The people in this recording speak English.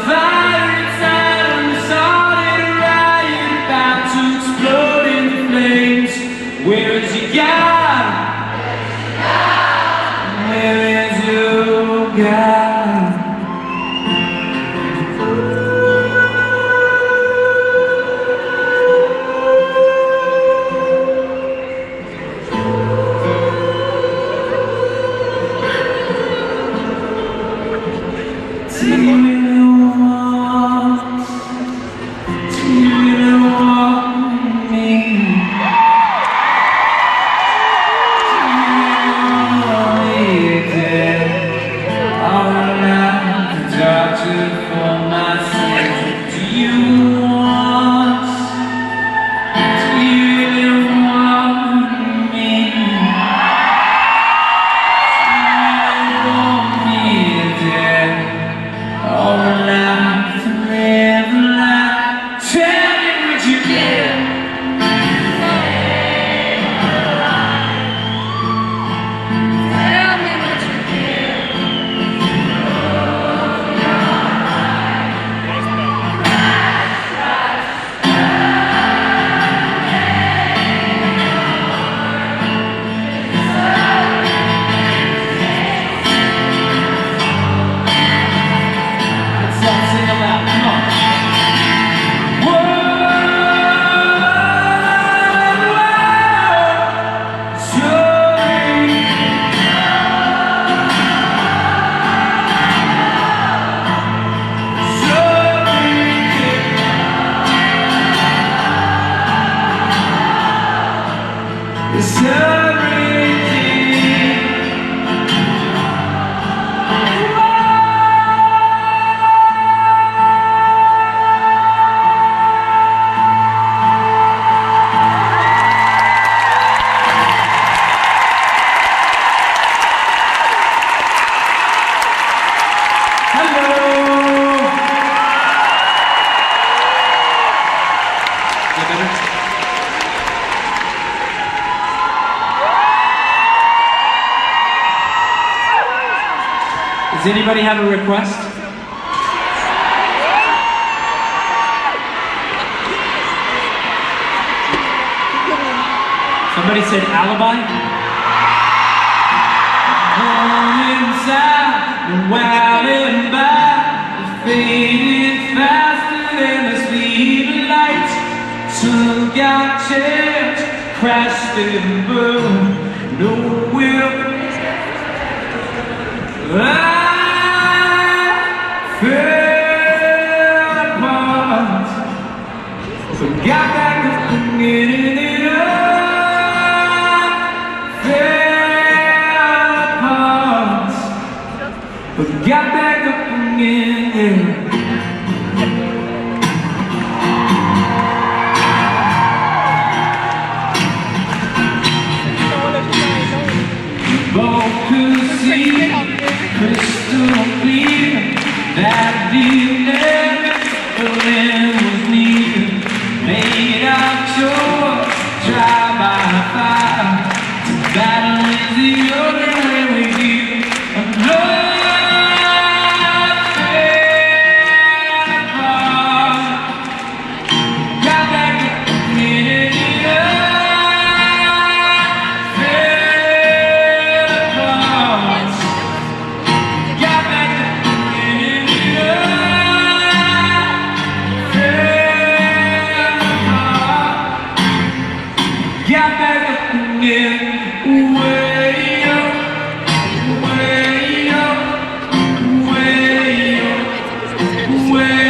fire inside and we started a riot about to explode into flames. Where is your God? Where is your God? Do you really want me? It's everything. Hello. Does anybody have a request? Somebody said Alibi? Home inside, the wild and by, the faded faster than the speed of light. Took our chance, crashed and burned, no will. Fell apart, so got back up and getting it up. Fell apart, but got back up again. Both could see crystal clear that the never was near. Made our choice, trial by fire. To battle is the only way we do. And love fell apart. Got back up and it up. Fell apart. Got back up and it up. Fell apart. Got back up again. Way up, way up, way up, way